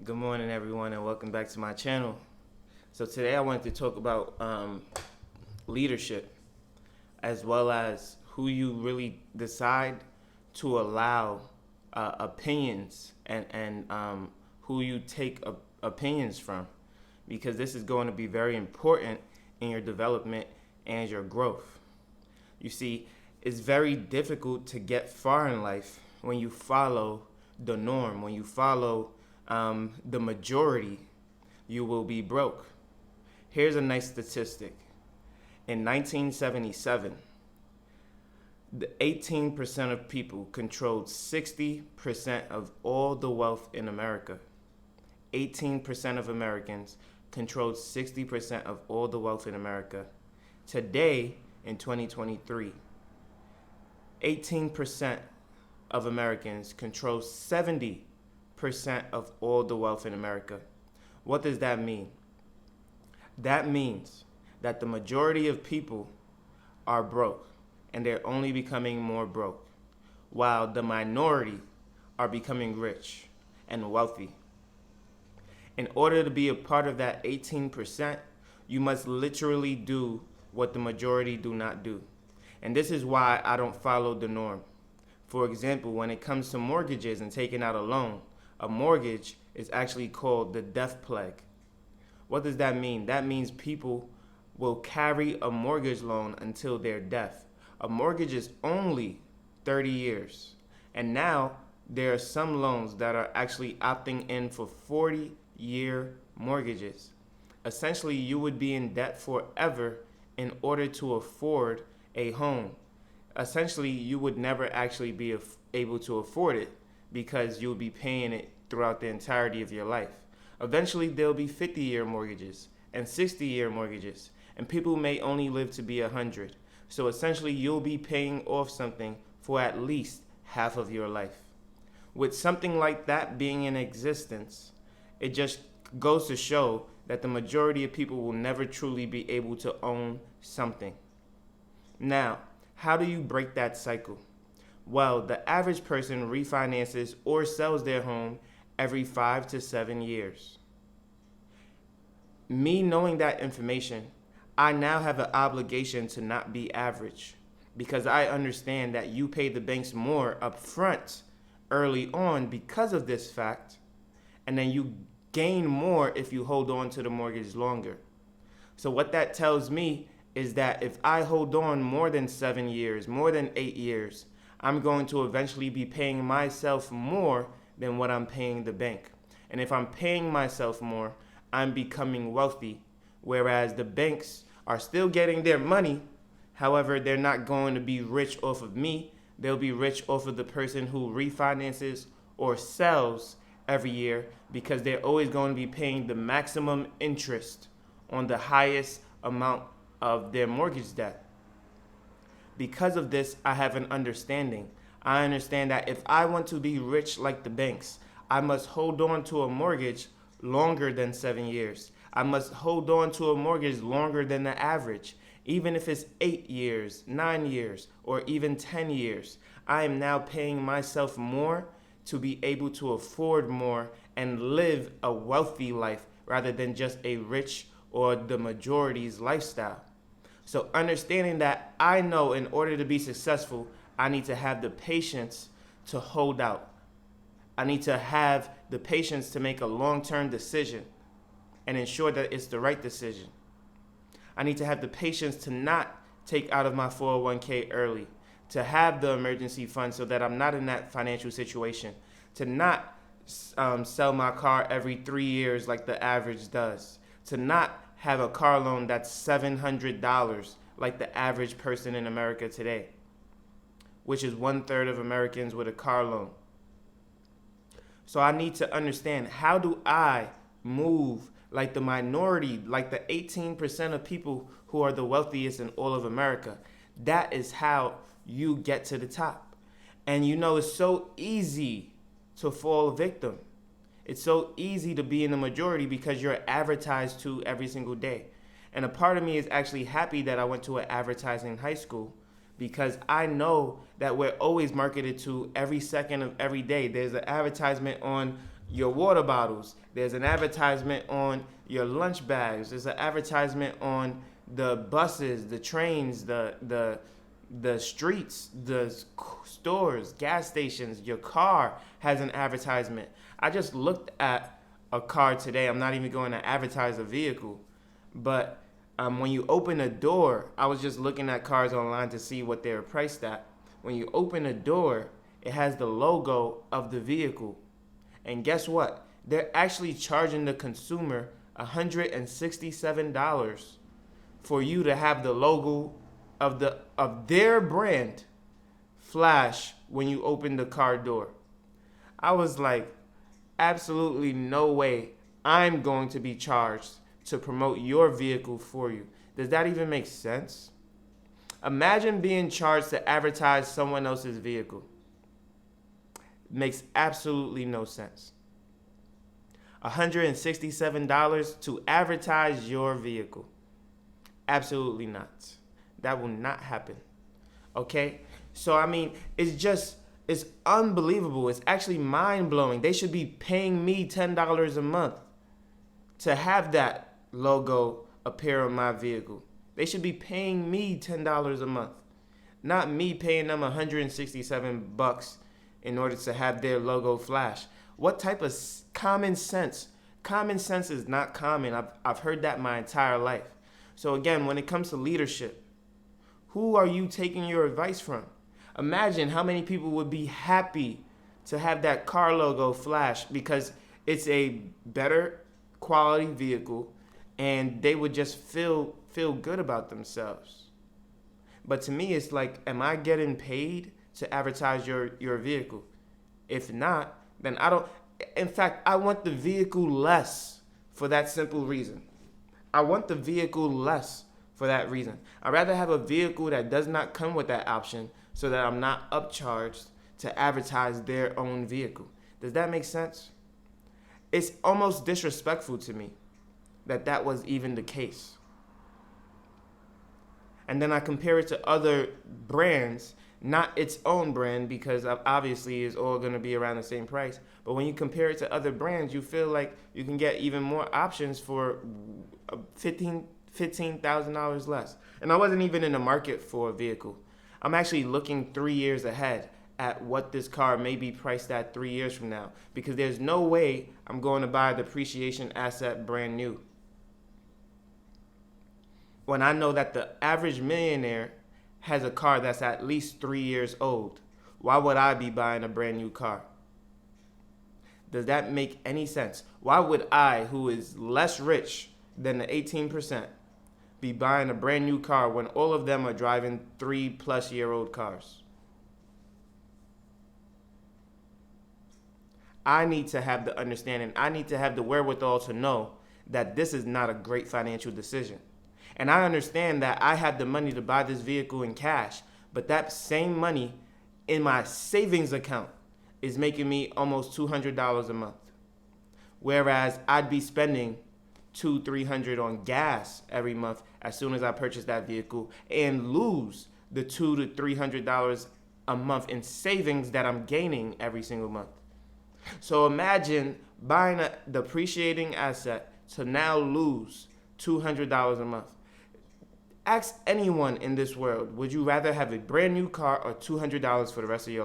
Good morning, everyone, and welcome back to my channel. So today I wanted to talk about leadership, as well as who you really decide to allow opinions and who you take opinions from, because this is going to be very important in your development and your growth. You see, it's very difficult to get far in life when you follow the norm, when you follow the majority. You will be broke. Here's a nice statistic. In 1977, the 18% of people controlled 60% of all the wealth in America. 18% of Americans controlled 60% of all the wealth in America. Today, in 2023, 18% of Americans control 70% of all the wealth in America. What does that mean? That means that the majority of people are broke, and they're only becoming more broke, while the minority are becoming rich and wealthy. In order to be a part of that 18%, you must literally do what the majority do not do. And this is why I don't follow the norm. For example, when it comes to mortgages and taking out a loan, a mortgage is actually called the death plague. What does that mean? That means people will carry a mortgage loan until their death. A mortgage is only 30 years. And now there are some loans that are actually opting in for 40-year mortgages. Essentially, you would be in debt forever in order to afford a home. Essentially, you would never actually be able to afford it because you'll be paying it throughout the entirety of your life. Eventually, there'll be 50-year mortgages and 60-year mortgages, and people may only live to be 100. So essentially, you'll be paying off something for at least half of your life. With something like that being in existence, it just goes to show that the majority of people will never truly be able to own something. Now, how do you break that cycle? Well, the average person refinances or sells their home every 5 to 7 years. Me knowing that information, I now have an obligation to not be average, because I understand that you pay the banks more upfront early on because of this fact, and then you gain more if you hold on to the mortgage longer. So what that tells me is that if I hold on more than 7 years, more than 8 years, I'm going to eventually be paying myself more than what I'm paying the bank. And if I'm paying myself more, I'm becoming wealthy, whereas the banks are still getting their money. However, they're not going to be rich off of me. They'll be rich off of the person who refinances or sells every year, because they're always going to be paying the maximum interest on the highest amount of their mortgage debt. Because of this, I have an understanding. I understand that if I want to be rich like the banks, I must hold on to a mortgage longer than 7 years. I must hold on to a mortgage longer than the average. Even if it's 8 years, 9 years, or even 10 years, I am now paying myself more to be able to afford more and live a wealthy life rather than just a rich or the majority's lifestyle. So understanding that, I know in order to be successful, I need to have the patience to hold out. I need to have the patience to make a long-term decision and ensure that it's the right decision. I need to have the patience to not take out of my 401k early, to have the emergency fund so that I'm not in that financial situation, to not sell my car every 3 years like the average does, to not have a car loan that's $700 like the average person in America today, which is 1/3 of Americans with a car loan. So I need to understand, how do I move like the minority, like the 18% of people who are the wealthiest in all of America? That is how you get to the top. And you know, it's so easy to fall a victim. It's so easy to be in the majority because you're advertised to every single day. And a part of me is actually happy that I went to an advertising high school, because I know that we're always marketed to every second of every day. There's an advertisement on your water bottles. There's an advertisement on your lunch bags. There's an advertisement on the buses, the trains, the streets, the stores, gas stations. Your car has an advertisement. I just looked at a car today. I'm not even going to advertise a vehicle, but when you open a door, I was just looking at cars online to see what they were priced at. When you open a door, it has the logo of the vehicle. And guess what? They're actually charging the consumer $167 for you to have the logo of their brand flash when you open the car door. I was like, absolutely no way I'm going to be charged to promote your vehicle for you. Does that even make sense? Imagine being charged to advertise someone else's vehicle. Makes absolutely no sense. $167 to advertise your vehicle. Absolutely not. That will not happen. Okay? So, I mean, it's unbelievable. It's actually mind-blowing. They should be paying me $10 a month to have that logo appear on my vehicle. They should be paying me $10 a month, not me paying them $167 in order to have their logo flash. What type of common sense? Common sense is not common. I've heard that my entire life. So again, when it comes to leadership, who are you taking your advice from? Imagine how many people would be happy to have that car logo flash because it's a better quality vehicle and they would just feel good about themselves. But to me, it's like, am I getting paid to advertise your vehicle? If not, then I don't. In fact, I want the vehicle less for that simple reason. I want the vehicle less for that reason. I'd rather have a vehicle that does not come with that option so that I'm not upcharged to advertise their own vehicle. Does that make sense? It's almost disrespectful to me that was even the case. And then I compare it to other brands, not its own brand, because obviously it's all going to be around the same price. But when you compare it to other brands, you feel like you can get even more options for $15,000 less. And I wasn't even in the market for a vehicle. I'm actually looking 3 years ahead at what this car may be priced at 3 years from now, because there's no way I'm going to buy a depreciation asset brand new when I know that the average millionaire has a car that's at least 3 years old. Why would I be buying a brand new car? Does that make any sense? Why would I, who is less rich than the 18%, be buying a brand new car when all of them are driving 3+ year old cars? I need to have the understanding. I need to have the wherewithal to know that this is not a great financial decision. And I understand that I have the money to buy this vehicle in cash, but that same money in my savings account is making me almost $200 a month. Whereas I'd be spending $200-300 on gas every month as soon as I purchase that vehicle and lose the $200-300 a month in savings that I'm gaining every single month. So imagine buying a depreciating asset to now lose $200 a month. Ask anyone in this world, would you rather have a brand new car or $200 for the rest of your life?